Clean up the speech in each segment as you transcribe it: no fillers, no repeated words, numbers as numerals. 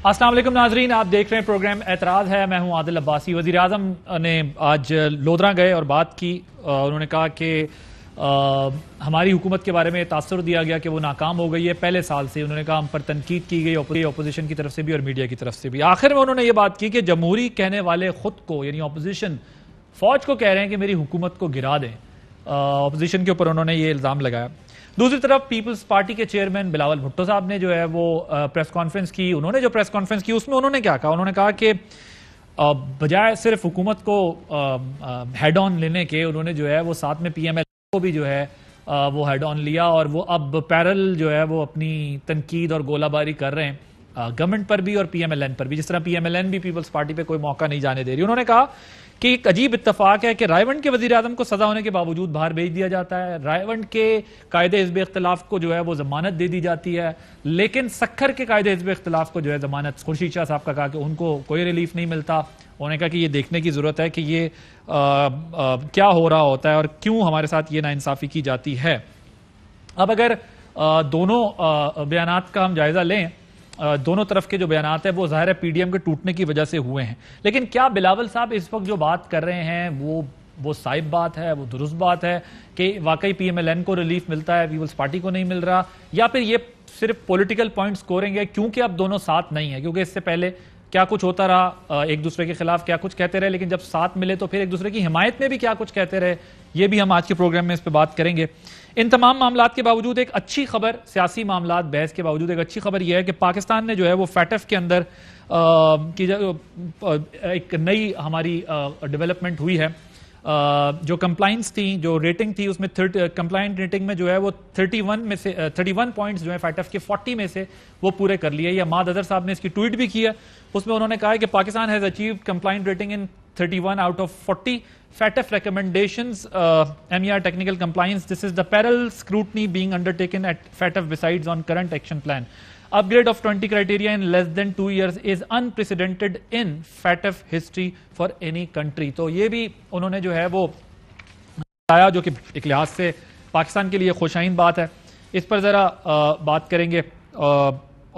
السلام علیکم ناظرین، آپ دیکھ رہے ہیں پروگرام اعتراض ہے. میں ہوں عادل عباسی. وزیر اعظم نے آج لودھراں گئے اور بات کی. انہوں نے کہا کہ ہماری حکومت کے بارے میں تاثر دیا گیا کہ وہ ناکام ہو گئی ہے. پہلے سال سے انہوں نے کہا ہم پر تنقید کی گئی اپوزیشن کی طرف سے بھی اور میڈیا کی طرف سے بھی. آخر میں انہوں نے یہ بات کی کہ جمہوری کہنے والے خود کو یعنی اپوزیشن فوج کو کہہ رہے ہیں کہ میری حکومت کو گرا دیں. اپوزیشن کے اوپر انہوں نے یہ الزام لگایا. دوسری طرف پیپلز پارٹی کے چیئرمین بلاول بھٹو صاحب نے جو ہے وہ پریس کانفرنس کی. انہوں نے جو پریس کانفرنس کی اس میں انہوں نے کیا کہا؟ انہوں نے کہا کہ بجائے صرف حکومت کو ہیڈ آن لینے کے انہوں نے جو ہے وہ ساتھ میں پی ایم ایل کو بھی جو ہے وہ ہیڈ آن لیا اور وہ اب پیرل جو ہے وہ اپنی تنقید اور گولہ باری کر رہے ہیں گورنمنٹ پر بھی اور پی ایم ایل این پر بھی. جس طرح پی ایم ایل این بھی پیپلز پارٹی پہ کوئی موقع نہیں جانے دے رہی. انہوں نے کہا کہ ایک عجیب اتفاق ہے کہ رائے ونڈ کے وزیر اعظم کو سزا ہونے کے باوجود باہر بھیج دیا جاتا ہے. رائے ونڈ کے قائد حزب اختلاف کو جو ہے وہ ضمانت دے دی جاتی ہے, لیکن سکھر کے قائد حزب اختلاف کو جو ہے ضمانت خورشید شاہ صاحب کا کہا کہ ان کو کوئی ریلیف نہیں ملتا. انہوں نے کہا کہ یہ دیکھنے کی ضرورت ہے کہ یہ کیا ہو رہا ہوتا ہے اور کیوں ہمارے ساتھ یہ ناانصافی کی جاتی ہے. اب اگر دونوں بیانات کا ہم جائزہ لیں, دونوں طرف کے جو بیانات ہیں وہ ظاہر ہے پی ڈی ایم کے ٹوٹنے کی وجہ سے ہوئے ہیں, لیکن کیا بلاول صاحب اس وقت جو بات کر رہے ہیں وہ صائب بات ہے, وہ درست بات ہے کہ واقعی پی ایم ایل این کو ریلیف ملتا ہے, پیپلز پارٹی کو نہیں مل رہا, یا پھر یہ صرف پولیٹیکل پوائنٹ سکورنگ ہے کیونکہ اب دونوں ساتھ نہیں ہیں؟ کیونکہ اس سے پہلے کیا کچھ ہوتا رہا, ایک دوسرے کے خلاف کیا کچھ کہتے رہے, لیکن جب ساتھ ملے تو پھر ایک دوسرے کی حمایت میں بھی کیا کچھ کہتے رہے. یہ بھی ہم آج کے پروگرام میں اس پہ بات کریں گے. ان تمام معاملات کے باوجود ایک اچھی خبر, سیاسی معاملات بحث کے باوجود ایک اچھی خبر یہ ہے کہ پاکستان نے جو ہے وہ فیٹف کے اندر ایک نئی ہماری ڈیولپمنٹ ہوئی ہے. جو کمپلائنس تھی, جو ریٹنگ تھی, اس میں کمپلائنٹ ریٹنگ میں جو ہے وہ 31 پوائنٹس جو ہے فیٹف کے 40 میں سے وہ پورے کر لیے. یا ماد اظہر صاحب نے اس کی ٹویٹ بھی کی ہے, اس میں انہوں نے کہا ہے کہ Pakistan has achieved compliant rating in 31 out of 40 FATF recommendations, MER technical compliance. This is the parallel scrutiny being undertaken at FATF besides on current action plan. Upgrade of 20 criteria in less than 2 years is unprecedented in FATF history for any country. تو یہ بھی انہوں نے جو ہے وہ بتایا, جو کہ ایک لحاظ سے پاکستان کے لیے خوشائن بات ہے. اس پر ذرا بات کریں گے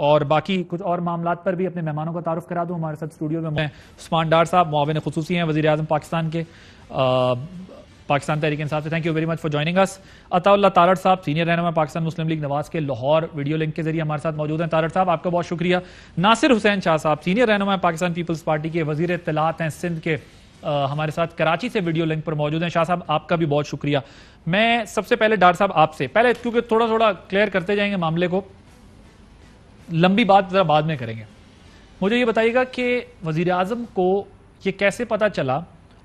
اور باقی کچھ اور معاملات پر بھی. اپنے مہمانوں کا تعارف کرا دوں. ہمارے ساتھ اسٹوڈیو میں عثمان ڈار صاحب معاون خصوصی ہیں وزیر اعظم پاکستان کے, پاکستان تحریک انصاف سے. Thank you very much for joining us. Attaullah Tarar صاحب سینئر رہنما پاکستان مسلم لیگ نواز کے لاہور ویڈیو لنک کے ذریعے ہمارے ساتھ موجود ہیں. تارڑ صاحب آپ کا بہت شکریہ. ناصر حسین شاہ صاحب سینئر رہنما پاکستان پیپلز پارٹی کے وزیر اطلاعات ہیں سندھ کے, ہمارے ساتھ کراچی سے ویڈیو لنک پر موجود ہیں. شاہ صاحب آپ کا بھی بہت شکریہ. میں سب سے پہلے ڈار صاحب آپ سے پہلے, کیونکہ تھوڑا کلیئر کرتے جائیں گے معاملے کو, لمبی بات ذرا بعد میں کریں گے. مجھے یہ بتائیے گا کہ وزیر اعظم کو یہ کیسے پتا چلا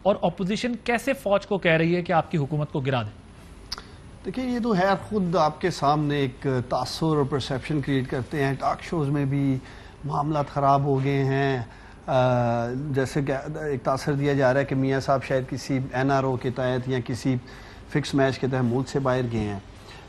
اور اپوزیشن کیسے فوج کو کہہ رہی ہے کہ آپ کی حکومت کو گرا دیں؟ دیکھیں, یہ تو ہے خود آپ کے سامنے ایک تاثر اور پرسیپشن کریٹ کرتے ہیں. ٹاک شوز میں بھی معاملات خراب ہو گئے ہیں. جیسے کہ ایک تاثر دیا جا رہا ہے کہ میاں صاحب شاید کسی این آر او کے تحت یا کسی فکس میچ کے تحت ملک سے باہر گئے ہیں.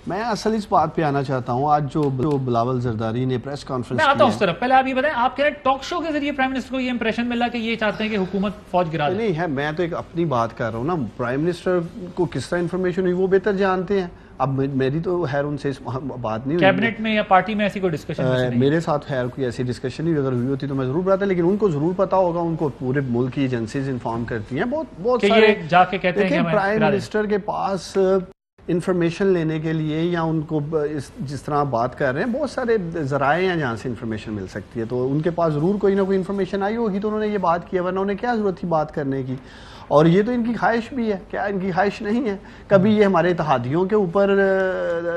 میں اصل اس بات پہ آنا چاہتا ہوں. آج جو بلاول زرداری نے پریس کانفرنس میں آتا ہوں اس طرف, پہلے آپ یہ بتائیں, آپ کہہ رہے ہیں ٹاک شو کے ذریعے پرائم منسٹر کو یہ امپریشن ملا کہ یہ چاہتے ہیں کہ حکومت فوج گرا دے؟ نہیں ہے, میں تو ایک اپنی بات کر رہا ہوں نا. پرائم منسٹر کو کس طرح انفارمیشن ہوئی وہ بہتر جانتے ہیں. اب میری تو خیر ان سے بات نہیں ہوئی. کیبنٹ میں یا پارٹی میں ایسی کوئی ڈسکشن میرے ساتھ خیر کوئی ایسی ڈسکشن نہیں, اگر ہوئی ہوتی تو میں ضرور بتاتا, لیکن ان کو ضرور پتا ہوگا. ان کو پورے ملک کی ایجنسیز انفارم کرتی ہیں بہت سارے جا کے کہتے ہیں کہ پرائم منسٹر کے پاس انفارمیشن لینے کے لیے, یا ان کو جس طرح بات کر رہے ہیں بہت سارے ذرائع ہیں جہاں سے انفارمیشن مل سکتی ہے. تو ان کے پاس ضرور کوئی نہ کوئی انفارمیشن آئی ہوگی تو انہوں نے یہ بات کیا, ورنہ انہیں کیا ضرورت تھی بات کرنے کی. اور یہ تو ان کی خواہش بھی ہے, کیا ان کی خواہش نہیں ہے؟ کبھی یہ ہمارے اتحادیوں کے اوپر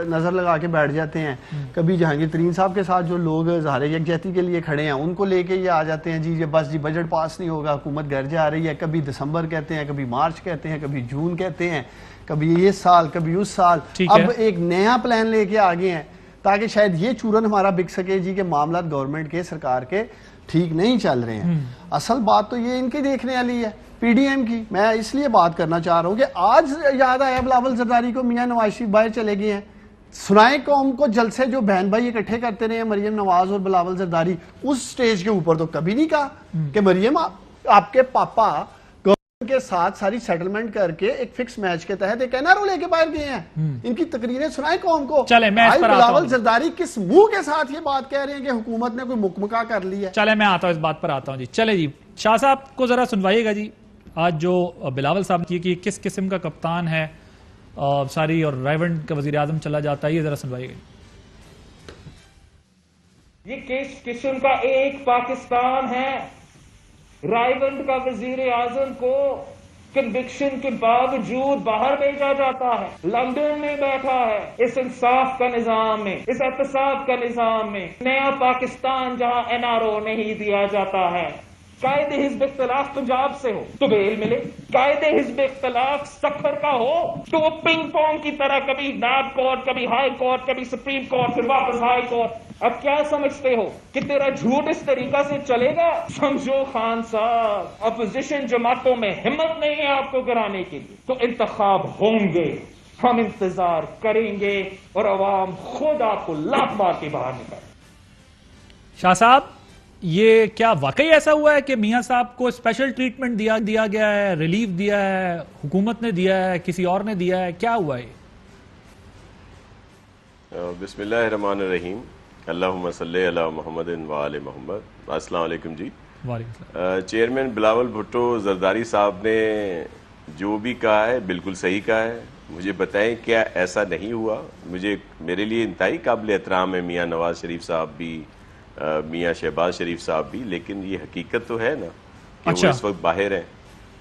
نظر لگا کے بیٹھ جاتے ہیں, کبھی جہانگیر ترین صاحب کے ساتھ جو لوگ اظہار یکجہتی کے لیے کھڑے ہیں ان کو لے کے یہ آ جاتے ہیں, جی بس جی بجٹ پاس نہیں ہوگا, حکومت گھر جا رہی ہے. کبھی دسمبر کہتے ہیں, کبھی مارچ کہتے ہیں, کبھی جون کہتے ہیں, کبھی یہ سال کبھی اس سال. اب ایک نیا پلان لے کے آگے ہیں تاکہ شاید یہ چورن ہمارا بک سکے جی کہ معاملات گورنمنٹ کے سرکار کے ٹھیک نہیں چل رہے ہیں. اصل بات تو یہ ان کی دیکھنے والی ہے, پی ڈی ایم کی. میں اس لیے بات کرنا چاہ رہا ہوں کہ آج یاد آیا بلاول زرداری کو میاں نواز شریف باہر چلے گئے ہیں. سنائیں قوم کو جلسے جو بہن بھائی اکٹھے کرتے رہے ہیں مریم نواز اور بلاول زرداری, اس سٹیج کے اوپر تو کبھی نہیں کہا کہ مریم آپ کے پاپا کے ساتھ ساری سیٹلمنٹ کر کے ایک فکس میچ کے تحت ایک NRO لے کے باہر گئے ہیں. ان کی تقریریں سنائیں قوم کو. چلے میں اس پر آتا ہوں. بلاول زرداری کس منہ کے ساتھ یہ بات کہہ رہے ہیں کہ حکومت نے کوئی مکمکا کر لی ہے؟ چلے میں آتا ہوں، اس بات پر آتا ہوں جی. چلے جی شاہ صاحب کو ذرا سنوائیے گا جی. آج جو بلاول صاحب کی کہ کس قسم کا کپتان ہے ساری، اور رائیونڈ کا وزیر اعظم چلا جاتا ہے، یہ ذرا سنوائیے گا. یہ کس قسم کا ایک پاکستان ہے؟ رائیونڈ کا وزیر اعظم کو کنوکشن کے باوجود باہر بھیجا جاتا ہے، لندن میں بیٹھا ہے. اس انصاف کا نظام میں، اس احتساب کا نظام میں، نیا پاکستان جہاں NRO نہیں دیا جاتا ہے. قائد حزب اختلاف پنجاب سے ہو تو بیل ملے، قائد حزب اختلاف سکھر کا ہو تو وہ پنگ پونگ کی طرح کبھی نیب کورٹ، کبھی ہائی کورٹ، کبھی سپریم کورٹ، پھر واپس ہائی کورٹ. اب کیا سمجھتے ہو کہ تیرا جھوٹ اس طریقہ سے چلے گا؟ سمجھو خان صاحب، اپوزیشن جماعتوں میں ہمت نہیں ہے آپ کو گرانے کے لیے. تو انتخاب ہوں گے، ہم انتظار کریں گے اور عوام خود آپ کو لاکھ مار کے باہر نکالے. شاہ صاحب یہ کیا واقعی ایسا ہوا ہے کہ میاں صاحب کو اسپیشل ٹریٹمنٹ دیا گیا ہے، ریلیف دیا ہے، حکومت نے دیا ہے، کسی اور نے دیا ہے، کیا ہوا ہے؟ بسم اللہ الرحمن الرحیم. اللہم صلی علی محمد و آل محمد. السلام علیکم جی. وعلیکم السلام. چیئرمین بلاول بھٹو زرداری صاحب نے جو بھی کہا ہے بالکل صحیح کہا ہے. مجھے بتائیں کیا ایسا نہیں ہوا؟ میرے لیے انتہائی قابل احترام ہے میاں نواز شریف صاحب بھی، میاں شہباز شریف صاحب بھی، لیکن یہ حقیقت تو ہے نا کہ وہ اس وقت باہر ہیں.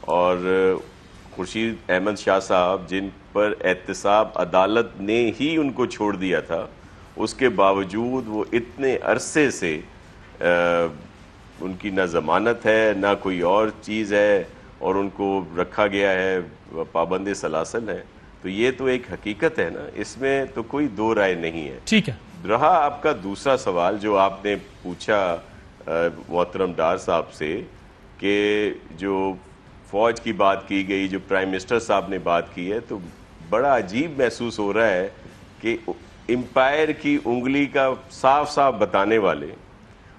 اور خورشید احمد شاہ صاحب جن پر احتساب عدالت نے ہی ان کو چھوڑ دیا تھا، اس کے باوجود وہ اتنے عرصے سے ان کی نہ ضمانت ہے نہ کوئی اور چیز ہے، اور ان کو رکھا گیا ہے، پابند سلاسل ہے. تو یہ تو ایک حقیقت ہے نا، اس میں تو کوئی دو رائے نہیں ہے. ٹھیک ہے. رہا آپ کا دوسرا سوال جو آپ نے پوچھا محترم ڈار صاحب سے، کہ جو فوج کی بات کی گئی، جو پرائم منسٹر صاحب نے بات کی ہے، تو بڑا عجیب محسوس ہو رہا ہے کہ امپائر کی انگلی کا صاف صاف بتانے والے،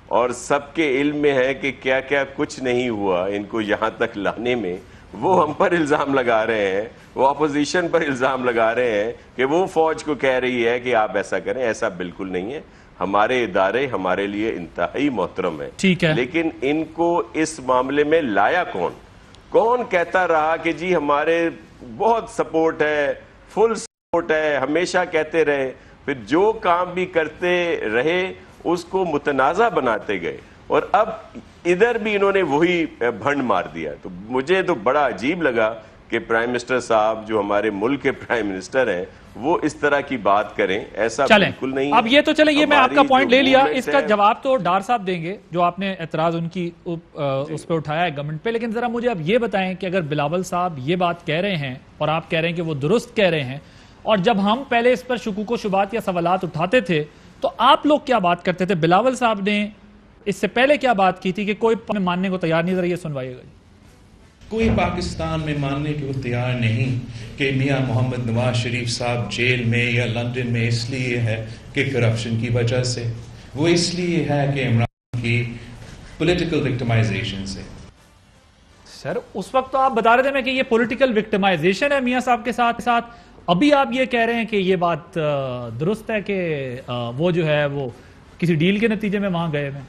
اور سب کے علم میں ہے کہ کیا کیا کچھ نہیں ہوا ان کو یہاں تک لانے میں، وہ ہم پر الزام لگا رہے ہیں، وہ اپوزیشن پر الزام لگا رہے ہیں کہ وہ فوج کو کہہ رہی ہے کہ آپ ایسا کریں. ایسا بالکل نہیں ہے. ہمارے ادارے ہمارے لیے انتہائی محترم ہیں، ٹھیک ہے، لیکن ان کو اس معاملے میں لایا کون کہتا رہا کہ جی ہمارے بہت سپورٹ ہے، فل سپورٹ ہے، ہمیشہ کہتے رہے. پھر جو کام بھی کرتے رہے اس کو متنازع بناتے گئے، اور اب ادھر بھی انہوں نے وہی بھنڈ مار دیا. تو مجھے تو بڑا عجیب لگا کہ پرائم منسٹر صاحب جو ہمارے ملک کے پرائم منسٹر ہیں وہ اس طرح کی بات کریں. ایسا بالکل نہیں. اب یہ تو چلیں، یہ میں آپ کا پوائنٹ لے لیا، اس کا جواب تو ڈار صاحب دیں گے جو آپ نے اعتراض ان کی اس پہ اٹھایا ہے گورنمنٹ پہ. لیکن ذرا مجھے اب یہ بتائیں کہ اگر بلاول صاحب یہ بات کہہ رہے ہیں اور آپ کہہ رہے ہیں کہ وہ درست کہہ رہے ہیں، اور جب ہم پہلے اس پر شکوک و شبہات یا سوالات اٹھاتے تھے تو آپ لوگ کیا بات کرتے تھے؟ بلاول صاحب نے اس سے پہلے کیا بات کی تھی کہ کوئی ماننے کو تیار نہیں؟ ذرا یہ سنوائیے گا. کوئی پاکستان میں ماننے کو تیار نہیں کہ میاں محمد نواز شریف صاحب جیل میں یا لندن میں اس لیے ہے کہ کرپشن کی وجہ سے، وہ اس لیے ہے کہ عمران کی پولیٹیکل وکٹمائزیشن سے. سر اس وقت تو آپ بتا رہے تھے کہ یہ پولیٹیکل وکٹمائزیشن ہے میاں صاحب کے ساتھ، ابھی آپ یہ کہہ رہے ہیں کہ یہ بات درست ہے کہ وہ جو ہے وہ کسی ڈیل کے نتیجے میں وہاں گئے ہیں.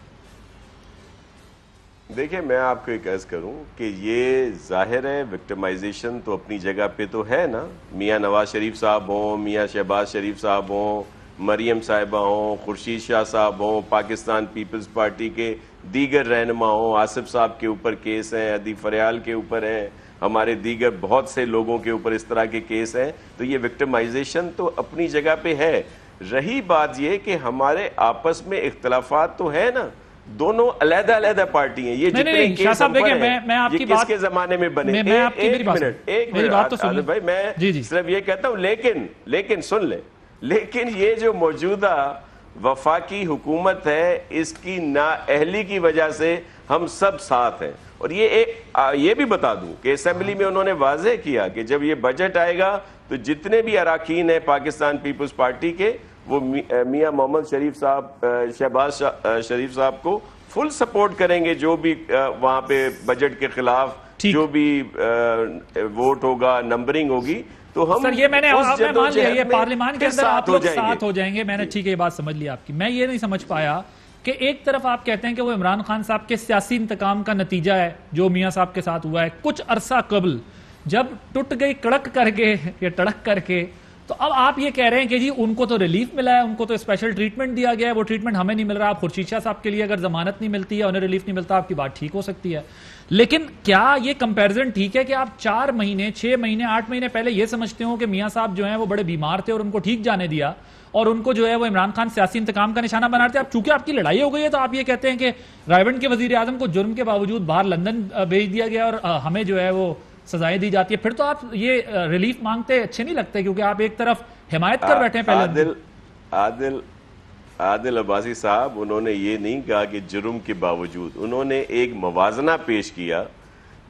دیکھیں میں آپ کو ایک عرض کروں کہ یہ ظاہر ہے وکٹمائزیشن تو اپنی جگہ پہ تو ہے نا. میاں نواز شریف صاحب ہوں، میاں شہباز شریف صاحب ہوں، مریم صاحبہ ہوں، خورشید شاہ صاحب ہوں، پاکستان پیپلز پارٹی کے دیگر رہنما ہوں، آصف صاحب کے اوپر کیس ہیں، عدی فریال کے اوپر ہیں، ہمارے دیگر بہت سے لوگوں کے اوپر اس طرح کے کیس ہیں. تو یہ وکٹمائزیشن تو اپنی جگہ پہ ہے. رہی بات یہ کہ ہمارے آپس میں اختلافات تو ہے نا، دونوں علیحدہ علیحدہ پارٹی ہیں. یہ جتنے کیس ہم پر ہیں یہ کس کے زمانے میں بنے؟ ایک منٹ بھائی، میں صرف یہ کہتا ہوں، لیکن سن لیں، لیکن یہ جو موجودہ وفاقی حکومت ہے اس کی نااہلی کی وجہ سے ہم سب ساتھ ہیں. اور یہ بھی بتا دوں کہ اسمبلی میں انہوں نے واضح کیا کہ جب یہ بجٹ آئے گا تو جتنے بھی اراکین ہیں پاکستان پیپلز پارٹی کے، وہ میاں محمد شریف صاحب، شہباز شریف صاحب کو فل سپورٹ کریں گے جو بھی وہاں پہ بجٹ کے خلاف جو بھی ووٹ ہوگا، نمبرنگ ہوگی، تو ہم سر یہ میں نے مان لیا یہ پارلیمان کے اندر آپ لوگ ساتھ ہو جائیں گے، میں نے ٹھیک ہے یہ بات سمجھ لی آپ کی. میں یہ نہیں سمجھ پایا کہ ایک طرف آپ کہتے ہیں کہ وہ عمران خان صاحب کے سیاسی انتقام کا نتیجہ ہے جو میاں صاحب کے ساتھ ہوا ہے کچھ عرصہ قبل، جب ٹوٹ گئی کڑک کر کے یا ٹڑک کر کے، تو اب آپ یہ کہہ رہے ہیں کہ جی ان کو تو ریلیف ملا ہے، ان کو تو اسپیشل ٹریٹمنٹ دیا گیا ہے، وہ ٹریٹمنٹ ہمیں نہیں مل رہا. آپ خورشید شاہ صاحب کے لیے اگر ضمانت نہیں ملتی ہے، انہیں ریلیف نہیں ملتا، آپ کی بات ٹھیک ہو سکتی ہے. لیکن کیا یہ کمپیرزن ٹھیک ہے کہ آپ 4 مہینے 6 مہینے 8 مہینے پہلے یہ سمجھتے ہو کہ میاں صاحب جو ہیں وہ بڑے بیمار تھے اور ان کو ٹھیک جانے دیا، اور ان کو جو ہے وہ عمران خان سیاسی انتقام کا نشانہ بنا رہے تھے؟ اب چونکہ آپ کی لڑائی ہو گئی ہے تو آپ یہ کہتے ہیں کہ رائیونڈ کے وزیر اعظم کو جرم کے باوجود باہر لندن بھیج دیا گیا اور ہمیں جو ہے وہ سزائیں دی جاتی ہے. پھر تو آپ یہ ریلیف مانگتے اچھے نہیں لگتے، کیونکہ آپ ایک طرف حمایت کر بیٹھے ہیں. پہلے عادل عباسی صاحب انہوں نے یہ نہیں کہا کہ جرم کے باوجود، انہوں نے ایک موازنہ پیش کیا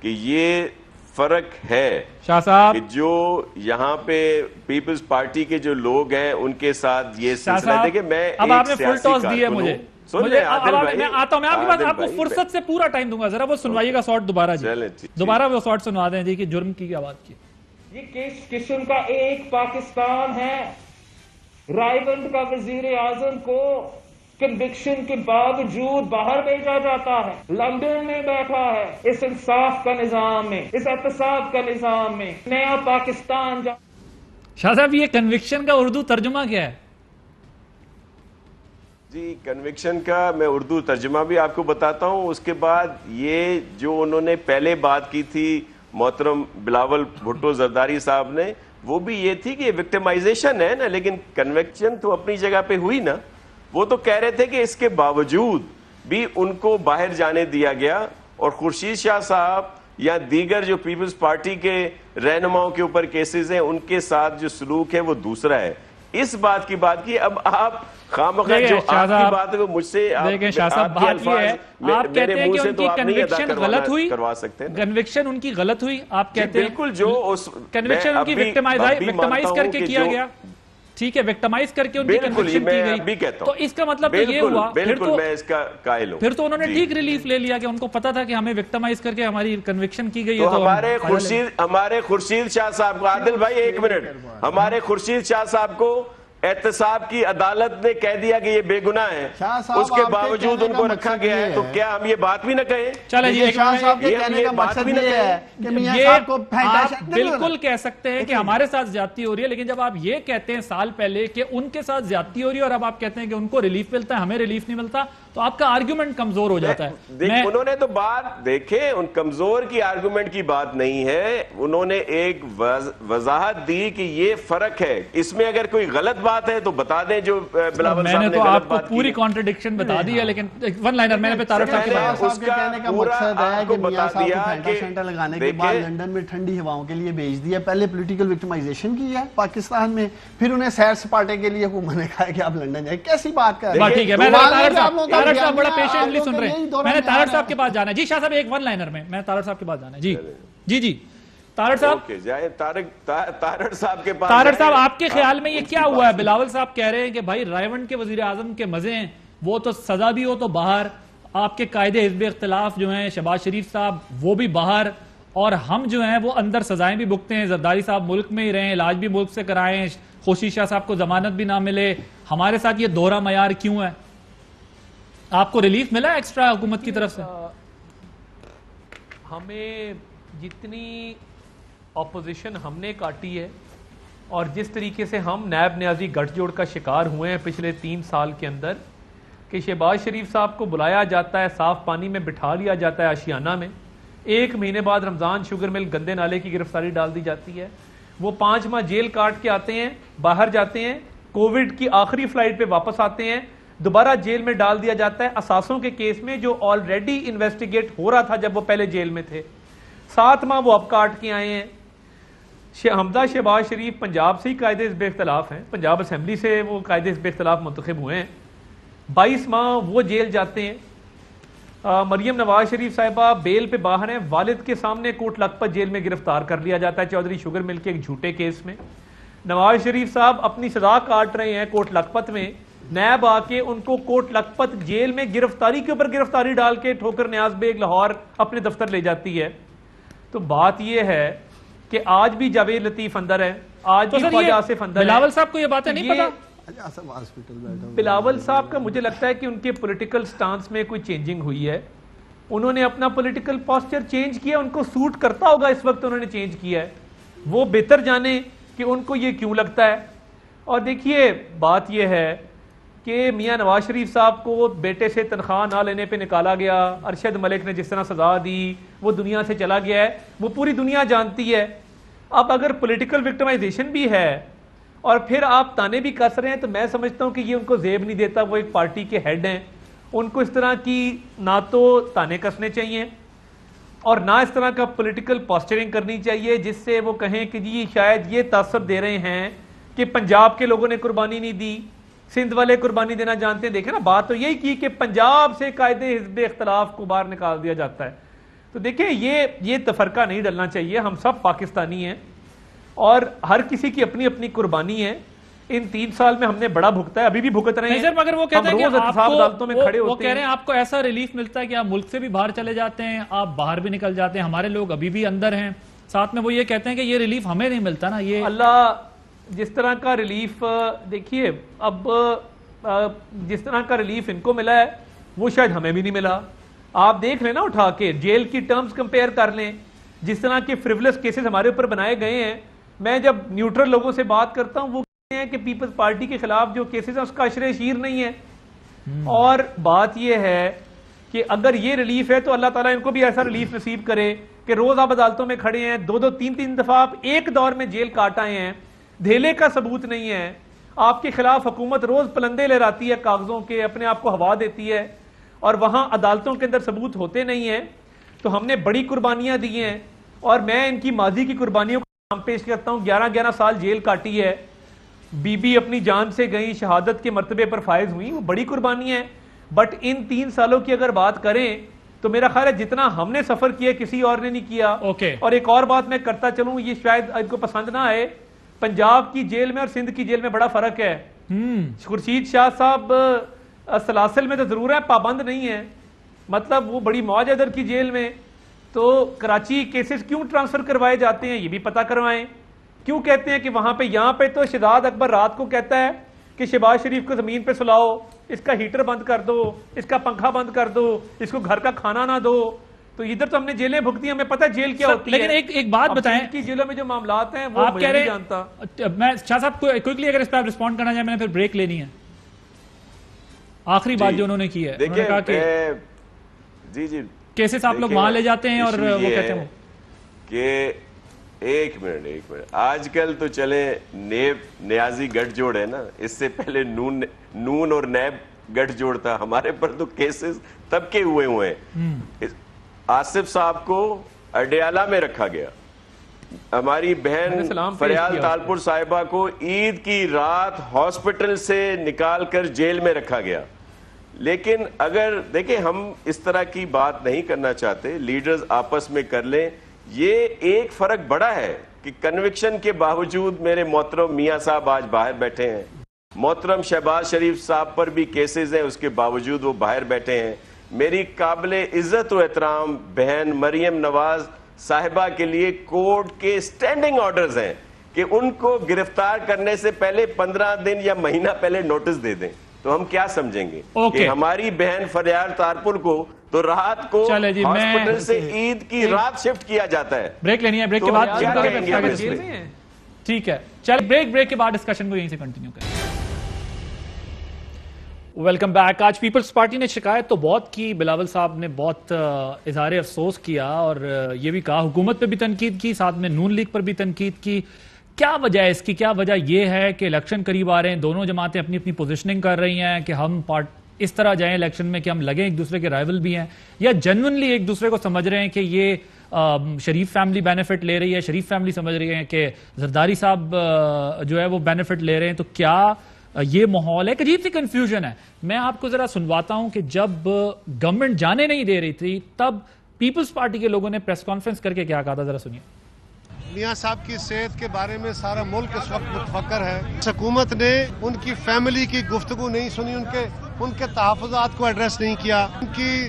کہ یہ فرق ہے شاہ صاحب کہ جو یہاں پہ پیپلز پارٹی کے جو لوگ ہیں ان کے ساتھ یہ سلسلہ ہے کہ میں اب آپ نے فل ٹاس دی ہے مجھے. میں آتا ہوں، میں آپ کے پاس آپ کو فرصت سے پورا ٹائم دوں گا، ذرا وہ سنوائیے گا شارٹ دوبارہ جی، دوبارہ وہ شارٹ سنوا دیں جی کہ جرم کی کیا بات کی. یہ کس قسم کا ایک پاکستان ہے؟ رائیونڈ کا وزیر اعظم کو کنوکشن کے باوجود باہر بھیجا جاتا ہے، لندن میں بیٹھا ہے. اس انصاف کا نظام میں، اس احتساب کا نظام میں نیا پاکستان شاہ صاحب یہ کنوکشن کا اردو ترجمہ کیا ہے؟ جی کنوکشن کا میں اردو ترجمہ بھی آپ کو بتاتا ہوں. اس کے بعد یہ جو انہوں نے پہلے بات کی تھی محترم بلاول بھٹو زرداری صاحب نے، وہ بھی یہ تھی کہ وکٹمائزیشن ہے نا، لیکن کنوکشن تو اپنی جگہ پہ ہوئی نا. وہ تو کہہ رہے تھے کہ اس کے باوجود بھی ان کو باہر جانے دیا گیا، اور خورشید شاہ صاحب یا دیگر جو پیپلز پارٹی کے رہنماؤں کے اوپر کیسز ہیں ان کے ساتھ جو سلوک ہے وہ دوسرا ہے. اس بات کی بات کی. اب آپ خامخواہ جو آپ کی بات ہے وہ مجھ سے دیکھیں شاہ صاحب بات یہ ہے، آپ کہتے ہیں کہ ان کی کنوکشن غلط ہوئی، کنوکشن ان کی غلط ہوئی، آپ کہتے ہیں بالکل جو کنوکشن ان کی وکٹمائز کر کے کیا گیا، ٹھیک ہے وکٹمائز کر کے ان کی کنوکشن کی گئی، تو اس کا مطلب تو یہ ہوا پھر تو انہوں نے ٹھیک ریلیف لے لیا کہ ان کو پتا تھا کہ ہمیں وکٹمائز کر کے ہماری کنوکشن کی گئی ہے. ہمارے خورشید شاہ صاحب کو، عادل بھائی ایک منٹ، ہمارے خورشید شاہ صاحب کو احتساب کی عدالت نے کہہ دیا کہ یہ بے گناہ ہیں، اس کے باوجود ان کو رکھا گیا ہے. تو کیا ہم یہ بات بھی نہ کہیں؟ چلیں جی شاہ صاحب کے کہنے کا مقصد یہ ہے کہ میاں صاحب کو آپ بالکل کہہ سکتے ہیں کہ ہمارے ساتھ زیادتی ہو رہی ہے، لیکن جب آپ یہ کہتے ہیں سال پہلے کہ ان کے ساتھ زیادتی ہو رہی ہے اور اب آپ کہتے ہیں کہ ان کو ریلیف ملتا ہے ہمیں ریلیف نہیں ملتا، تو آپ کا آرگیومنٹ کمزور ہو جاتا ہے. انہوں نے تو بات دیکھیں، ان کمزور کی آرگیومنٹ کی بات نہیں ہے، انہوں نے ایک وضاحت دی کہ یہ فرق ہے. اس میں اگر کوئی غلط بات ہے تو بتا دیں جو بلاول میں صاحب نے نے تو غلط آپ کو بات کی. پوری کانٹرڈکشن بتا دی ہے، لیکن ون لائنر میں نے طارق صاحب کی بات اس کے کہنے کا مقصد ہے کہ میاں صاحب کو پھینٹا شینٹا لگانے کے بعد لنڈن میں ٹھنڈی ہواؤں کے لیے بھیج دیا. پہلے پولیٹیکل وکٹمائزیشن کی ہے پاکستان میں، پھر انہیں سیر سپاٹے کے لیے حکومت نے کہا کہ آپ لنڈن جائیں. کیسی بات کر رہے ہیں؟ ٹھیک ہے، میں طارق صاحب بڑا پیشنٹلی سن رہے ہیں، میں نے طارق صاحب کے پاس جانا ہے. جی شاہ صاحب ایک ون لائنر میں طارق صاحب کے پاس جانا ہے. جی جی جی طارق صاحب آپ کے خیال میں یہ کیا ہوا ہے؟ بلاول صاحب کہہ رہے ہیں کہ بھائی رائیونڈ کے وزیر اعظم کے مزے ہیں، وہ تو سزا بھی ہو تو باہر، آپ کے قائد حزب اختلاف جو ہیں شہباز شریف صاحب وہ بھی باہر، اور ہم جو ہیں وہ اندر سزائیں بھی بھگتے ہیں. زرداری صاحب ملک میں ہی رہیں، علاج بھی ملک سے کرائیں، خورشید شاہ صاحب کو ضمانت بھی نہ ملے. ہمارے ساتھ یہ دوہرا معیار کیوں ہے؟ آپ کو ریلیف ملا ایکسٹرا حکومت کی طرف سے؟ ہمیں جتنی اپوزیشن ہم نے کاٹی ہے اور جس طریقے سے ہم نیب نیازی گٹھ جوڑ کا شکار ہوئے ہیں پچھلے 3 سال کے اندر، کہ شہباز شریف صاحب کو بلایا جاتا ہے، صاف پانی میں بٹھا لیا جاتا ہے آشیانہ میں، 1 مہینے بعد رمضان شوگر مل گندے نالے کی گرفتاری ڈال دی جاتی ہے، وہ 5 ماہ جیل کاٹ کے آتے ہیں، باہر جاتے ہیں، کووڈ کی آخری فلائٹ پہ واپس آتے ہیں، دوبارہ جیل میں ڈال دیا جاتا ہے اساسوں کے کیس میں جو آلریڈی انویسٹیگیٹ ہو رہا تھا جب وہ پہلے جیل میں تھے. 7 ماہ وہ اب کاٹ کے آئے ہیں. حمزہ شہباز شریف پنجاب سے ہی قائد حزب اختلاف ہیں، پنجاب اسمبلی سے وہ قائد حزب اختلاف منتخب ہوئے ہیں. 22 ماہ وہ جیل جاتے ہیں. مریم نواز شریف صاحبہ بیل پہ باہر ہیں، والد کے سامنے کوٹ لکھپت جیل میں گرفتار کر لیا جاتا ہے چودھری شوگر مل کے ایک جھوٹے کیس میں. نواز شریف صاحب اپنی سزا کاٹ رہے ہیں کوٹ لکھپت میں، نیب آ کے ان کو کوٹ لکھپت جیل میں گرفتاری کے اوپر گرفتاری ڈال کے ٹھوکر نیاز بیگ لاہور اپنے دفتر لے جاتی ہے. تو بات یہ ہے کہ آج بھی جاوید لطیف اندر ہے, آج بھی خواجہ آصف اندر ہے. بلاول صاحب کو یہ باتیں نہیں پتا؟ بلاول صاحب کا مجھے لگتا ہے کہ ان کے پولیٹیکل سٹانس میں کوئی چینجنگ ہوئی ہے, انہوں نے اپنا پولیٹیکل پاسچر چینج کیا, ان کو سوٹ کرتا ہوگا اس وقت انہوں نے چینج کیا ہے, وہ بہتر جانے کہ ان کو یہ کیوں لگتا ہے. اور دیکھیے بات یہ ہے کہ میاں نواز شریف صاحب کو بیٹے سے تنخواہ نہ لینے پہ نکالا گیا, ارشد ملک نے جس طرح سزا دی, وہ دنیا سے چلا گیا ہے, وہ پوری دنیا جانتی ہے. اب اگر پولیٹیکل وکٹمائزیشن بھی ہے اور پھر آپ تانے بھی کس رہے ہیں, تو میں سمجھتا ہوں کہ یہ ان کو زیب نہیں دیتا. وہ ایک پارٹی کے ہیڈ ہیں, ان کو اس طرح کی نہ تو تانے کسنے چاہیے اور نہ اس طرح کا پولیٹیکل پاسچرنگ کرنی چاہیے جس سے وہ کہیں کہ جی شاید یہ تاثر دے رہے ہیں کہ پنجاب کے لوگوں نے قربانی نہیں دی, سندھ والے قربانی دینا جانتے ہیں. دیکھیں نا, بات تو یہی کی کہ پنجاب سے قائد حزب اختلاف کو باہر نکال دیا جاتا ہے. تو دیکھیں یہ تفرقہ نہیں ڈلنا چاہیے. ہم سب پاکستانی ہیں اور ہر کسی کی اپنی اپنی قربانی ہے. ان 3 سال میں ہم نے بڑا بھگتا ہے, ابھی بھی بھگت رہے ہیں. مگر وہ کہتے ہیں کہ عدالتوں میں کھڑے وہ کہہ رہے ہیں آپ کو ایسا ریلیف ملتا ہے کہ آپ ملک سے بھی باہر چلے جاتے ہیں, آپ باہر بھی نکل جاتے ہیں, ہمارے لوگ ابھی بھی اندر ہیں. ساتھ میں وہ یہ کہتے ہیں کہ یہ ریلیف ہمیں نہیں ملتا نا. یہ اللہ جس طرح کا ریلیف, دیکھیے اب جس طرح کا ریلیف ان کو ملا ہے وہ شاید ہمیں بھی نہیں ملا. آپ دیکھ لیں نا, اٹھا کے جیل کی ٹرمز کمپیئر کر لیں, جس طرح کے فریولس کیسز ہمارے اوپر بنائے گئے ہیں. میں جب نیوٹرل لوگوں سے بات کرتا ہوں وہ کہتے ہیں کہ پیپلز پارٹی کے خلاف جو کیسز ہیں اس کا عشرِ شیر نہیں ہے. اور بات یہ ہے کہ اگر یہ ریلیف ہے تو اللہ تعالیٰ ان کو بھی ایسا ریلیف نصیب کرے کہ روز آپ عدالتوں میں کھڑے ہیں, 2-2 3-3 دفعہ آپ ایک دور میں جیل کاٹ آئے ہیں, دھیلے کا ثبوت نہیں ہے, آپ کے خلاف حکومت روز پلندے لہراتی ہے کاغذوں کے, اپنے آپ کو ہوا دیتی ہے, اور وہاں عدالتوں کے اندر ثبوت ہوتے نہیں ہیں. تو ہم نے بڑی قربانیاں دی ہیں اور میں ان کی ماضی کی قربانیوں کو نام پیش کرتا ہوں. 11 سال جیل کاٹی ہے, بی بی اپنی جان سے گئی, شہادت کے مرتبے پر فائز ہوئی, وہ بڑی قربانی ہے. بٹ ان 3 سالوں کی اگر بات کریں تو میرا خیال ہے جتنا ہم نے سفر کیا کسی اور نے نہیں کیا. اور ایک اور بات میں کرتا چلوں, یہ شاید ان کو پسند نہ آئے, پنجاب کی جیل میں اور سندھ کی جیل میں بڑا فرق ہے. خورشید شاہ صاحب سلاسل میں تو ضرور ہے, پابند نہیں ہے. مطلب وہ بڑی موج ادر کی جیل میں, تو کراچی کیسز کیوں ٹرانسفر کروائے جاتے ہیں یہ بھی پتہ کروائیں. کیوں کہتے ہیں کہ وہاں پہ, یہاں پہ تو شہزاد اکبر رات کو کہتا ہے کہ شہباز شریف کو زمین پہ سلاؤ, اس کا ہیٹر بند کر دو, اس کا پنکھا بند کر دو, اس کو گھر کا کھانا نہ دو. تو ادھر تو ہم نے جیلیں بھگتی, ہمیں پتہ جیل کیا ہوتی ہے. لیکن ایک بات بتائیں, کی جیلوں میں جو معاملات ہیں وہ آپ کہہ رہے نہیں جانتا. میں شاہ صاحب کوئکلی اگر اس پہ آپ رسپونڈ کرنا چاہیں, میں نے پھر بریک لینی ہے. آخری بات جو انہوں نے کی ہے, انہوں نے کہا کہ جی کیسز آپ لوگ وہاں لے جاتے ہیں اور وہ کہتے ہیں کہ ایک منٹ آج کل تو چلے نیب نیازی گٹھ جوڑ ہے نا, اس سے پہلے نون اور نیب گٹھ جوڑ تھا. ہمارے پر تو کیسز تب کے ہوئے ہیں. آصف صاحب کو اڈیالہ میں رکھا گیا, ہماری بہن فریال تالپور صاحبہ کو عید کی رات ہاسپٹل سے نکال کر جیل میں رکھا گیا. لیکن اگر دیکھیں ہم اس طرح کی بات نہیں کرنا چاہتے, لیڈرز آپس میں کر لیں. یہ ایک فرق بڑا ہے کہ کنوکشن کے باوجود میرے محترم میاں صاحب آج باہر بیٹھے ہیں, محترم شہباز شریف صاحب پر بھی کیسز ہیں, اس کے باوجود وہ باہر بیٹھے ہیں. میری قابل عزت و احترام بہن مریم نواز صاحبہ کے لیے کورٹ کے سٹینڈنگ آرڈرز ہیں کہ ان کو گرفتار کرنے سے پہلے 15 دن یا مہینہ پہلے نوٹس دے دیں. تو ہم کیا سمجھیں گے کہ ہماری بہن فریال تارپور کو تو رات کو ہاسپٹل سے عید کی رات شفٹ کیا جاتا ہے. بریک لینی ہے, بریک کے بعد ٹھیک ہے, چل بریک کے بعد ڈسکشن کو یہیں سے کنٹینیو کریں. Welcome back. آج پیپلز پارٹی نے شکایت تو بہت کی, بلاول صاحب نے بہت اظہار افسوس کیا اور یہ بھی کہا حکومت پہ بھی تنقید کی, ساتھ میں نون لیگ پر بھی تنقید کی. کیا وجہ ہے اس کی؟ کیا وجہ یہ ہے کہ الیکشن قریب آ رہے ہیں, دونوں جماعتیں اپنی اپنی پوزیشننگ کر رہی ہیں کہ ہم اس طرح جائیں الیکشن میں کہ ہم لگیں ایک دوسرے کے رائیول بھی ہیں, یا جنونلی ایک دوسرے کو سمجھ رہے ہیں کہ یہ شریف فیملی بینیفٹ لے رہی ہے, شریف فیملی سمجھ رہی ہے کہ زرداری صاحب جو ہے وہ بینیفٹ لے رہے ہیں. تو کیا یہ ماحول ہے؟ ایک عجیب سی کنفیوژن ہے. میں آپ کو ذرا سنواتا ہوں کہ جب گورنمنٹ جانے نہیں دے رہی تھی تب پیپلز پارٹی کے لوگوں نے پریس کانفرنس کر کے کیا کہا تھا, ذرا سنیے. میاں صاحب کی صحت کے بارے میں سارا ملک اس وقت متفکر ہے. حکومت نے ان کی فیملی کی گفتگو نہیں سنی, ان کے تحفظات کو ایڈریس نہیں کیا, ان کی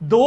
2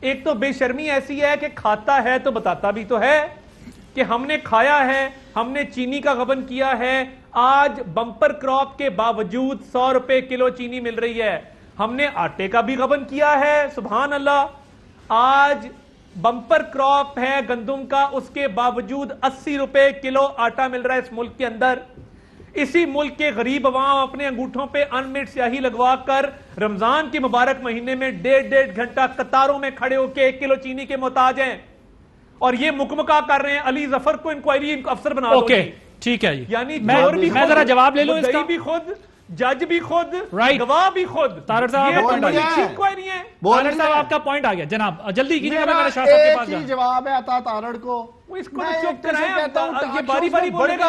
ایک تو بے شرمی ایسی ہے کہ کھاتا ہے تو بتاتا بھی تو ہے کہ ہم نے کھایا ہے, ہم نے چینی کا غبن کیا ہے. آج بمپر کراپ کے باوجود 100 روپے کلو چینی مل رہی ہے. ہم نے آٹے کا بھی غبن کیا ہے, سبحان اللہ. آج بمپر کراپ ہے گندم کا, اس کے باوجود 80 روپے کلو آٹا مل رہا ہے اس ملک کے اندر. اسی ملک کے غریب عوام اپنے انگوٹھوں پہ انمٹ سیاہی لگوا کر رمضان کے مبارک مہینے میں 1.5 گھنٹہ قطاروں میں کھڑے ہو کے 1 کلو چینی کے محتاج ہیں, اور یہ مکمکا کر رہے ہیں علی ظفر کو انکوائری افسر بنا دو. اوکے ٹھیک ہے, یعنی میں ذرا جواب لے لوں اس کا. بھی خود, جج بھی خود, Right. گواہ بھی خود. طارق صاحب یہ بول بڑی رہے اچھی ہیں. انکوائری ہے. طارق صاحب آپ کا پوائنٹ آ گیا جناب, جلدی کیجیے, میرا میں شاہ صاحب کے ایک پاس ہی جاؤں. جواب ہے عطا تارڑ کو. وہ اس کو میں تو چپ ایک چیز کرائیں, کہتا ہوں, یہ باری باری بولے گا,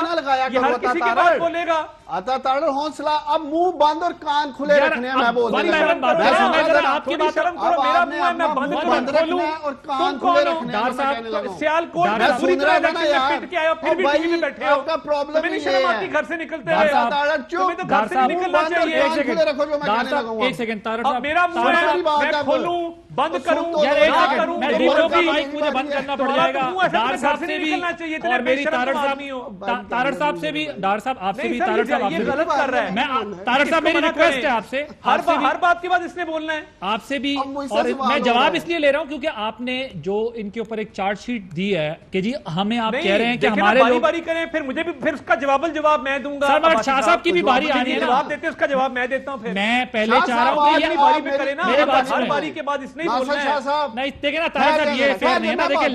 یہ ہر کسی کے بعد بولے گا. عطا تارڑ حوصلہ, اب منہ بند اور کان کھلے یار, رکھنے ہیں. میں بول ون رہا بائی ون بات میں کریں, سن میں رہا ذرا تھا. آپ کی تھوڑی بات شرم کرو, میرا منہ ہے, میں بند بند کھولوں. رکھنا ہے اور تم کان کون کھلے ہو؟ رکھنے ڈار ہیں. صاحب, میں کہنے لگا ہوں. سیال کوٹ میں میں پوری سن طرح رہا تھا نا الیکشن میں یار. پٹ کے آئے ہو, پھر اور بھی ٹی وی میں بھائی, بیٹھے ہو. آپ کا پرابلم تمہیں نہیں یہ شرم ہے. آتی گھر سے نکلتے ڈار ہوئے؟ صاحب, تارڑ تمہیں تو چپ. گھر سے صاحب, نہیں نکلنا بند اور چاہیے. کان کھلے رکھو جو میں ڈار کہنے لگا ہوں. صاحب ایک سیکنڈ, طارق اب صاحب, میرا منہ طارق ہے, صاحب, میری بات میں اب کھولوں, بند کروں, یار ایک نہ سیکنڈ, کروں, میں میری دوسروں مرضی. کا مائک مجھے بند کرنا پڑ تمہارا جائے گا. تو منہ ایسا ڈار کہ صاحب گھر سے سے نہیں بھی نکلنا چاہیے, اتنے اور میری بے شرم طارق تم صاحب, آدمی ہو. طارق صاحب سے بھی, ڈار صاحب آپ سے نہیں بھی, سر, طارق صاحب آپ یہ سے بھی, غلط کر رہا ہے. میں طارق صاحب میری ریکویسٹ ہے آپ سے, ہر بات کے بعد اس نے بولنا ہے. آپ سے بھی, اب مجھ سے اور سوال میں ہو جواب رہا ہے. اس لیے لے رہا ہوں کیونکہ آپ نے جو ان کے اوپر ایک چارٹ شیٹ دی ہے کہ جی ہمیں آپ کہہ رہے ہیں کہ دیکھیں نا, ہمارے باری لوگ, باری کریں, پھر مجھے بھی پھر اس کا جواب میں دوں گا. سر مگر شاہ صاحب کی بھی باری آنی ہے نا, جواب دیتے اس کا جواب میں دیتا ہوں. پھر میں پہلے شاہ چاہ رہا صاحب, ہوں کہ یہ یہ باری پہ کرے نا, میرے بات ہر سنیں. باری کے بعد اس نے ہی ناصر بولنا شاہ ہے. صاحب, نہیں دیکھیں نا طارق صاحب, یہ فیئر نہیں ہے نا. دیکھیں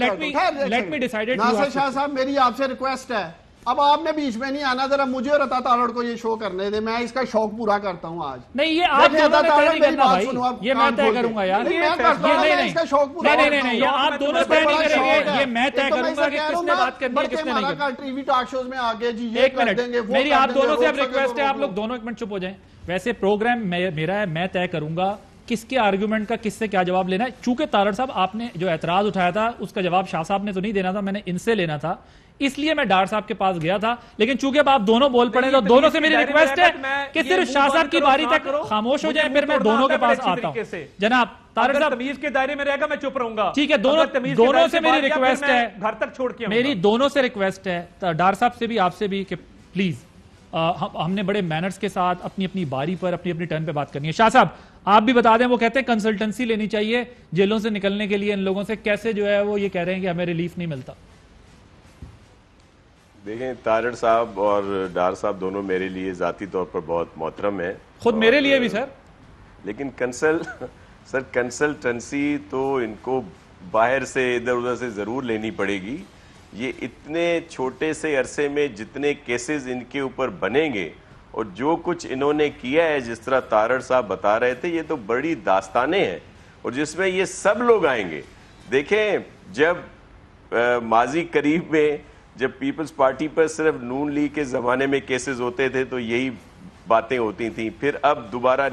لیٹ می ڈیسائیڈ. ناصر شاہ صاحب, میری آپ سے ریکویسٹ ہے, اب آپ نے بیچ میں نہیں آنا, ذرا مجھے اور عطا تارڑ کو یہ شو کرنے دے. میں اس کا شوق پورا کرتا ہوں آج. نہیں یہ آپ دیکھیں, دونوں عطا نے تارڑ, طے نہیں میری کرنا بات بھائی, سنو, آپ یہ میں کان طے کھول کے. کروں گا یار. نہیں, میں کرتا ہوں, میں اس کا شوق پورا نہیں کرتا نہیں ہوں. یہ آپ دونوں طے نہیں کریں گے, یہ میں طے کروں گا کہ کس نے بات کرنی ہے کس نے نہیں کرنی. ٹی وی ٹاک شوز میں آگے جی یہ ایک کر منٹ, دیں گے, وہ میری کر آپ دیں گے, دونوں سے اب روک سکیں ریکویسٹ ہے, تو آپ لوگ دونوں ایک منٹ چپ ہو جائیں. ویسے پروگرام میرا ہے, میں طے کروں گا کس کے آرگیومنٹ کا کس سے کیا جواب لینا ہے. چونکہ طارڑ صاحب آپ نے جو اعتراض اٹھایا تھا اس کا جواب شاہ صاحب نے تو نہیں دینا تھا, میں نے ان سے لینا تھا, اس لیے میں ڈار صاحب کے پاس گیا تھا. لیکن چونکہ اب آپ دونوں بول پڑے تو دونوں سے میری ریکویسٹ ہے کہ صرف شاہ صاحب کی باری تک خاموش ہو جائیں, پھر میں دونوں کے پاس آتا ہوں. جناب طارق صاحب, تمیز کے دائرے میں رہے گا, میں چپ رہوں گا. ٹھیک ہے, دونوں سے میری ریکویسٹ ہے, گھر تک چھوڑ کے میری دونوں سے ریکویسٹ ہے, ڈار صاحب سے بھی آپ سے بھی, کہ پلیز ہم نے بڑے مینرز کے ساتھ اپنی اپنی باری پر اپنی اپنی ٹرن پہ بات کرنی ہے. شاہ صاحب آپ بھی بتا دیں, وہ کہتے ہیں کنسلٹنسی لینی چاہیے جیلوں سے نکلنے کے لیے ان لوگوں سے, کیسے جو ہے وہ یہ کہہ رہے ہیں کہ ہمیں ریلیف نہیں ملتا. دیکھیں, طارڑ صاحب اور ڈار صاحب دونوں میرے لیے ذاتی طور پر بہت محترم ہیں, خود میرے لیے بھی سر. لیکن کنسلٹنسی تو ان کو باہر سے ادھر ادھر سے ضرور لینی پڑے گی. یہ اتنے چھوٹے سے عرصے میں جتنے کیسز ان کے اوپر بنیں گے اور جو کچھ انہوں نے کیا ہے, جس طرح طارڑ صاحب بتا رہے تھے, یہ تو بڑی داستانیں ہیں, اور جس میں یہ سب لوگ آئیں گے. دیکھیں, جب ماضی قریب میں جب پیپلز پارٹی پر صرف نون لیگ کے زمانے میں کیسز ہوتے تھے تو یہی باتیں ہوتی تھیں, پھر اب دوبارہ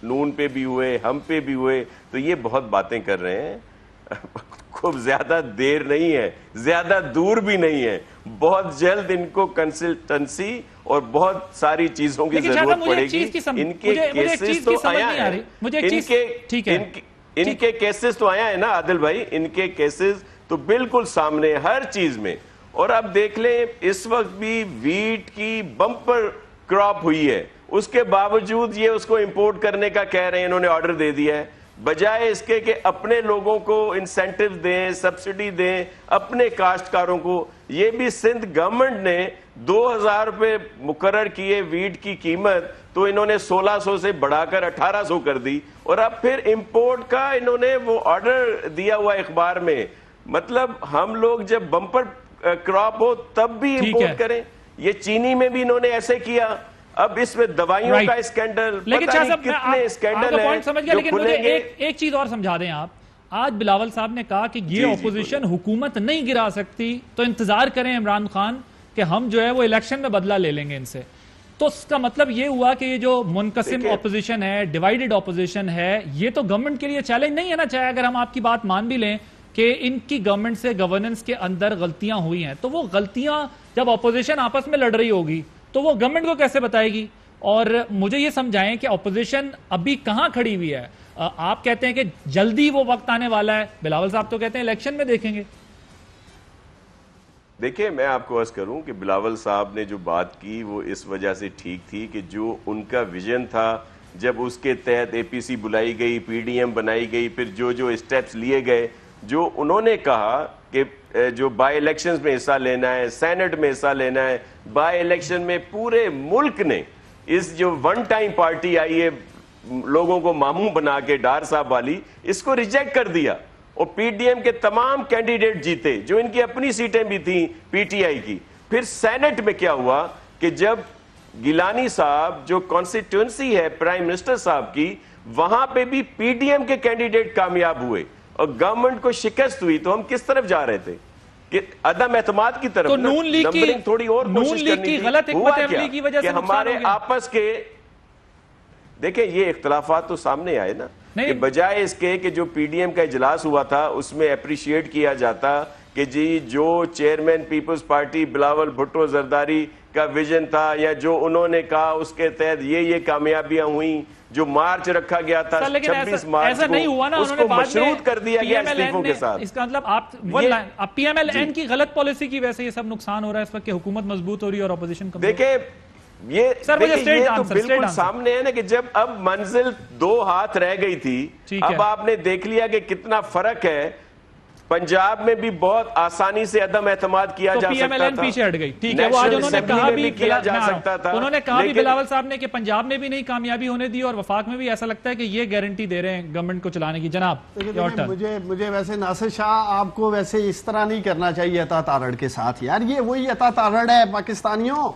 نون پہ بھی ہوئے, ہم پہ بھی ہوئے, تو یہ بہت باتیں کر رہے ہیں. خوب زیادہ دیر نہیں ہے, زیادہ دور بھی نہیں ہے, بہت جلد ان کو کنسلٹنسی اور بہت ساری چیزوں کی ضرورت پڑے گی. ان کے کیسز تو آیا ہے, ان کے کیسز تو آیا ہے نا عادل بھائی, ان کے کیسز تو بالکل سامنے ہر چیز میں. اور اب دیکھ لیں, اس وقت بھی ویٹ کی بمپر کراپ ہوئی ہے, اس کے باوجود یہ اس کو امپورٹ کرنے کا کہہ رہے ہیں, انہوں نے آرڈر دے دیا ہے, بجائے اس کے کہ اپنے لوگوں کو انسینٹیو دیں, سبسڈی دیں اپنے کاشتکاروں کو. یہ بھی سندھ گورنمنٹ نے 2000 روپے مقرر کیے ویٹ کی قیمت, تو انہوں نے 1600 سے بڑھا کر 1800 کر دی, اور اب پھر امپورٹ کا انہوں نے وہ آرڈر دیا ہوا اخبار میں. مطلب ہم لوگ جب بمپر کراپ ہو تب بھی امپورٹ کریں. یہ چینی میں بھی انہوں نے ایسے کیا, اب اس میں دوائیوں کا اسکینڈل, لیکن پتہ نہیں کتنے اسکینڈل ہیں. لیکن مجھے ایک چیز اور سمجھا دیں آپ. آج بلاول صاحب نے کہا کہ یہ اپوزیشن حکومت نہیں گرا سکتی, تو انتظار کریں عمران خان کہ ہم جو ہے وہ الیکشن میں بدلہ لے لیں گے ان سے. تو اس کا مطلب یہ ہوا کہ یہ جو منقسم اپوزیشن ہے, ڈیوائیڈڈ اپوزیشن ہے, یہ تو گورنمنٹ کے لیے چیلنج نہیں ہے نا. چاہے اگر ہم آپ کی بات مان بھی لیں کہ ان کی گورنمنٹ سے گورننس کے اندر غلطیاں ہوئی ہیں, تو وہ غلطیاں جب اپوزیشن آپس میں لڑ رہی ہوگی تو وہ گورنمنٹ کو کیسے بتائے گی؟ اور مجھے یہ سمجھائیں کہ اپوزیشن ابھی کہاں کھڑی ہوئی ہے؟ آپ کہتے ہیں کہ جلدی وہ وقت آنے والا ہے، بلاول صاحب تو کہتے ہیں الیکشن میں دیکھیں گے. دیکھیں میں آپ کو عرض کروں کہ بلاول صاحب نے جو بات کی وہ اس وجہ سے ٹھیک تھی کہ جو ان کا ویژن تھا، جب اس کے تحت اے پی سی بلائی گئی، پی ڈی ایم بنائی گئی، پھر جو اسٹیپس لیے گئے، جو انہوں نے کہا کہ جو بائی الیکشنز میں حصہ لینا ہے، سینٹ میں حصہ لینا ہے، بائی الیکشن میں پورے ملک نے اس جو ون ٹائم پارٹی آئی ہے لوگوں کو ماموں بنا کے ڈار صاحب والی، اس کو ریجیکٹ کر دیا. اور پی ڈی ایم کے تمام کینڈیڈیٹ جیتے جو ان کی اپنی سیٹیں بھی تھیں پی ٹی آئی کی. پھر سینٹ میں کیا ہوا کہ جب گیلانی صاحب جو کانسٹیٹوئنسی ہے پرائم منسٹر صاحب کی، وہاں پہ بھی پی ڈی ایم کے کینڈیڈیٹ کامیاب ہوئے اور گورنمنٹ کو شکست ہوئی. تو ہم کس طرف جا رہے تھے؟ کہ عدم اعتماد کی طرف. تو نون لیگ کی تھوڑی اور کوشش کرنی تھی. غلط حکمت عملی کی وجہ سے ہمارے آپس کے دیکھیں یہ اختلافات تو سامنے آئے نا، کہ بجائے اس کے کہ جو پی ڈی ایم کا اجلاس ہوا تھا اس میں اپریشیٹ کیا جاتا کہ جی جو چیئرمین پیپلز پارٹی بلاول بھٹو زرداری کا ویژن تھا یا جو انہوں نے کہا اس کے تحت یہ کامیابیاں ہوئیں، جو مارچ رکھا گیا تھا 26 مارچ کو اس کو مشروط کر دیا گیا استعفوں کے ساتھ. اس کا مطلب آپ پی ایم ایل این کی غلط پالیسی کی وجہ سے یہ سب نقصان ہو رہا ہے اس وقت کہ حکومت مضبوط ہو رہی ہے اور اپوزیشن کم. دیکھیں یہ تو بالکل سامنے ہے نا کہ جب اب منزل 2 ہاتھ رہ گئی تھی، اب آپ نے دیکھ لیا کہ کتنا فرق ہے. پنجاب میں بھی بہت آسانی سے عدم اعتماد کیا جا سکتا تھا، پیچھے ہٹ گئی. ٹھیک ہے، وہ آج انہوں نے کہا بھی کیا جا سکتا تھا. انہوں نے کہا بھی بلاول صاحب نے کہ پنجاب میں بھی نہیں کامیابی ہونے دی اور وفاق میں بھی ایسا لگتا ہے کہ یہ گارنٹی دے رہے ہیں گورنمنٹ کو چلانے کی. جناب مجھے ویسے ناصر شاہ آپ کو ویسے اس طرح نہیں کرنا چاہیے عطا تارڑ کے ساتھ. یار یہ وہی عطا تارڑ ہے پاکستانیوں.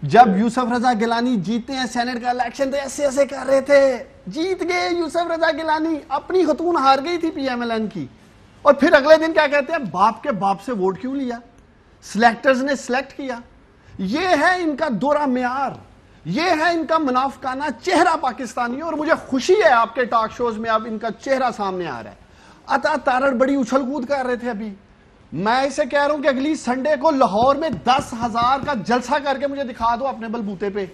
جب یوسف رضا گیلانی جیتے ہیں سینٹ کا الیکشن تو ایسے کر رہے تھے، جیت گئے یوسف رضا گیلانی، اپنی خاتون ہار گئی تھی پی ایم ایل این کی، اور پھر اگلے دن کیا کہتے ہیں باپ کے باپ سے ووٹ کیوں لیا، سلیکٹرز نے سلیکٹ کیا. یہ ہے ان کا دورہ معیار، یہ ہے ان کا منافقانہ چہرہ پاکستانی. اور مجھے خوشی ہے آپ کے ٹاک شوز میں اب ان کا چہرہ سامنے آ رہا ہے. عطا تارڑ بڑی اچھل کود کر رہے تھے ابھی. میں اسے کہہ رہا ہوں کہ اگلی سنڈے کو لاہور میں 10,000 کا جلسہ کر کے مجھے دکھا دو اپنے بلبوتے پہ.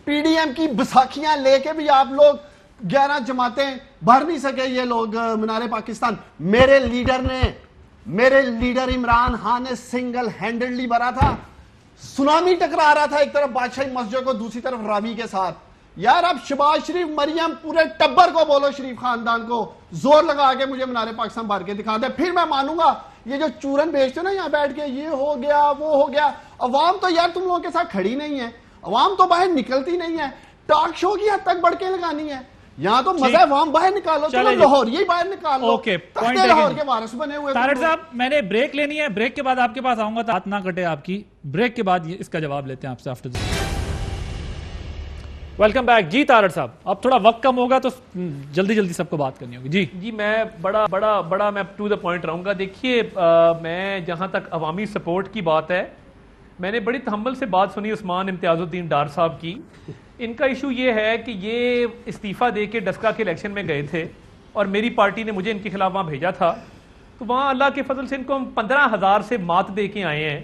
پی ڈی ایم کی بساکیاں لے کے بھی آپ لوگ 11 جماعتیں بھر نہیں سکے یہ لوگ منارے پاکستان. میرے لیڈر عمران خان نے سنگل ہینڈڈلی بھرا تھا. سونامی ٹکرا رہا تھا ایک طرف بادشاہی مسجد کو، دوسری طرف راوی کے ساتھ. یار اب شہباز شریف، مریم، پورے ٹبر کو بولو، شریف خاندان کو زور لگا کے مجھے منارے پاکستان بھر کے دکھا دے، پھر میں مانوں گا. یہ جو چورن بیچتے نا یہاں بیٹھ کے یہ ہو گیا وہ ہو گیا، عوام تو یار تم لوگوں کے ساتھ کھڑی نہیں ہے، عوام تو باہر نکلتی نہیں ہے. ٹاک شو کی حد تک بڑھ کے لگانی ہے. یہاں تو مزہ ہے، عوام باہر نکالو، چلو لاہور یہی باہر نکالو. تختے لاہور کے وارث بنے ہوئے. تارڑ صاحب میں نے بریک لینی ہے، بریک کے بعد آپ کے پاس آؤں گا تو ہاتھ نہ کٹے آپ کی. بریک کے بعد اس کا جواب لیتے ہیں آپ سے آفٹر. Welcome back. جی تارڑ صاحب اب تھوڑا وقت کم ہوگا تو جلدی سب کو بات کرنی ہوگی. جی میں بڑا میں ٹو دا پوائنٹ رہوں گا. دیکھیے میں جہاں تک عوامی سپورٹ کی بات ہے، میں نے بڑی تحمل سے بات سنی عثمان امتیاز الدین ڈار صاحب کی. ان کا ایشو یہ ہے کہ یہ استعفیٰ دے کے ڈسکا کے الیکشن میں گئے تھے اور میری پارٹی نے مجھے ان کے خلاف وہاں بھیجا تھا. تو وہاں اللہ کے فضل سے ان کو ہم 15,000 سے مات دے کے آئے ہیں،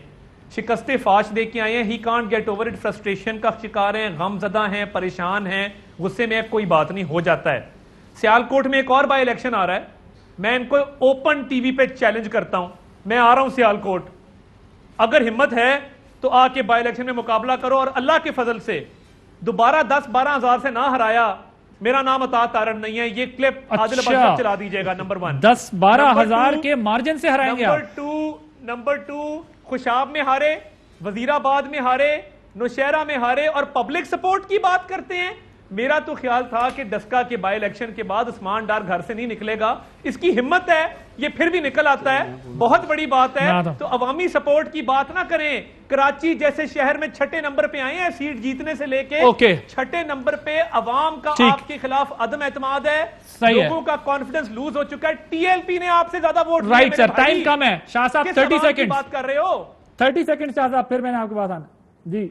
شکست فاش دے کے آئے ہیں. He can't get over it, frustration کا شکار ہیں، غم زدہ ہیں، پریشان ہیں. غصے میں کوئی بات نہیں، ہو جاتا ہے. سیالکوٹ میں ایک اور بائی الیکشن آ رہا ہے، میں ان کو اوپن ٹی وی پہ چیلنج کرتا ہوں، میں آ رہا ہوں سیالکوٹ، اگر ہمت ہے تو آ کے بائی الیکشن میں مقابلہ کرو. اور اللہ کے فضل سے دوبارہ 10-12 ہزار سے نہ ہرایا، میرا نام عطا تارڑ نہیں ہے. یہ کلپ عادل عباس صاحب چلا دیجئے گا. نمبر 1 10-12 ہزار کے مارجن سے ہرائیں گے. نمبر 2 خوشاب میں ہارے، وزیر آباد میں ہارے، نوشہرہ میں ہارے اور پبلک سپورٹ کی بات کرتے ہیں. میرا تو خیال تھا کہ ڈسکا کے بائی الیکشن کے بعد عثمان ڈار گھر سے نہیں نکلے گا. اس کی ہمت ہے، یہ پھر بھی نکل آتا ہے، بہت بڑی بات ہے. تو عوامی سپورٹ کی بات نہ کریں. کراچی جیسے شہر میں 6 نمبر پہ آئے ہیں سیٹ جیتنے سے لے کے 6 نمبر پہ. عوام کا آپ کے خلاف عدم اعتماد ہے، لوگوں کا کانفیڈنس لوز ہو چکا ہے. ٹی ایل پی نے آپ سے زیادہ ووٹ. رائٹ سر، ٹائم کم ہے. شاہ صاحب 30 سیکنڈ بات کر رہے ہو. 30 سیکنڈ شاہ صاحب، پھر میں نے آپ کے پاس آنا. جی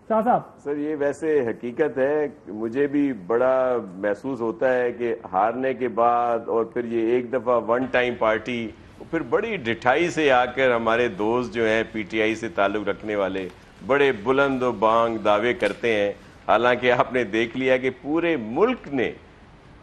شاہ صاحب. سر یہ ویسے حقیقت ہے، مجھے بھی بڑا محسوس ہوتا ہے کہ ہارنے کے بعد اور پھر یہ ایک دفعہ ون ٹائم پارٹی، پھر بڑی ڈٹھائی سے آ کر ہمارے دوست جو ہیں پی ٹی آئی سے تعلق رکھنے والے بڑے بلند و بانگ دعوے کرتے ہیں. حالانکہ آپ نے دیکھ لیا کہ پورے ملک نے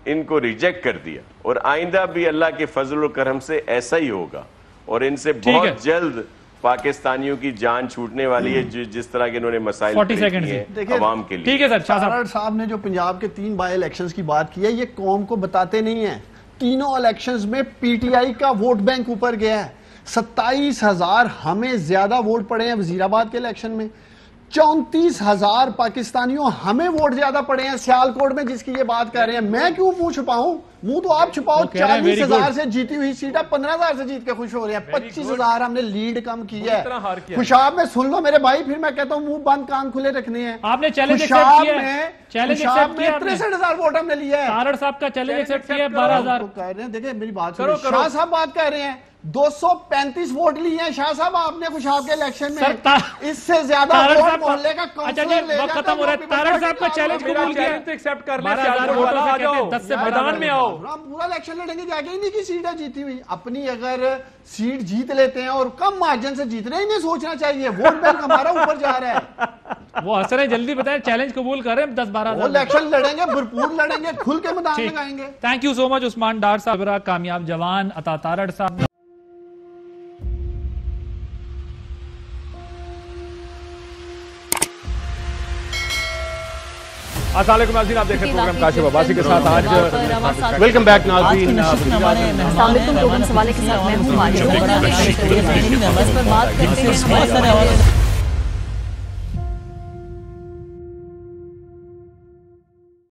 ان کو ریجیکٹ کر دیا، اور آئندہ بھی اللہ کے فضل و کرم سے ایسا ہی ہوگا، اور ان سے بہت جلد پاکستانیوں کی جان چھوٹنے والی ہے جس طرح کے انہوں نے مسائل کیے عوام کے لیے۔ ٹھیک ہے سر، تارڑ صاحب نے جو پنجاب کے 3 بائی الیکشنز کی بات کی ہے، یہ قوم کو بتاتے نہیں ہیں۔ تینوں الیکشنز میں پی ٹی آئی کا ووٹ بینک اوپر گیا ہے، 27,000 ہمیں زیادہ ووٹ پڑے ہیں وزیر آباد کے الیکشن میں، 34,000 پاکستانیوں ہمیں ووٹ زیادہ پڑے ہیں سیالکوٹ میں، جس کی یہ بات کر رہے ہیں۔ میں کیوں منہ چھپاؤں؟ منہ تو آپ چھپاؤ۔ 40,000 سے جیتی ہوئی سیٹیں 15,000 سے جیت کے خوش ہو رہے ہیں، 25,000 ہم نے لیڈ کم کی ہے۔ خوشاب میں سن لو میرے بھائی، پھر میں کہتا ہوں منہ بند کان کھلے رکھنے ہیں۔ آپ نے چیلنج ایکسپٹ کیا ہے، خوشاب میں 63,000 ووٹ ہم نے لیا ہے۔ تارڑ صاحب کا چیلنج ایکسپٹ کیا ہے 12,000۔ کہہ رہے ہیں، دیکھیں میری بات سنیں، شاہ صاحب بات کر رہے ہیں 235 ووٹ لیے ہیں شاہ صاحب آپ نے خوشاب کے الیکشن میں، اس سے زیادہ ووٹ محلے کا کونسلر لے جاتا ہے۔ ختم ہو رہا ہے، تارڑ صاحب کا چیلنج قبول کیا ہے، 12,000 ووٹوں سے کہتے ہیں 10 سے میدان میں آؤ، ہم پورا الیکشن لڑیں گے، جاگے انہی کی سیٹ ہے جیتی ہوئی۔ اپنی اگر سیٹ جیت لیتے ہیں اور کم مارجن سے جیت رہے ہیں، انہیں سوچنا چاہیے ووٹ بینک ہمارا اوپر جا رہا ہے۔ وہ حسن ہے، جلدی بتائیں، چیلنج قبول کر رہے ہیں 10-12,000 الیکشن لڑیں گے، بھرپور لڑیں گے، کھل کے میدان لگائیں گے۔ تھینک یو سو مچ عثمان ڈار صاحب، کامیاب جوان عطا تارڑ صاحب۔ السلام علیکم ناظرین، آپ دیکھ رہے ہیں پروگرام کاشف عباسی کے ساتھ۔ آج ویلکم بیک ناظرین، السلام علیکم، پروگرام سوالے کے ساتھ میں ہوں ماجد، اس پر بات کرتے ہیں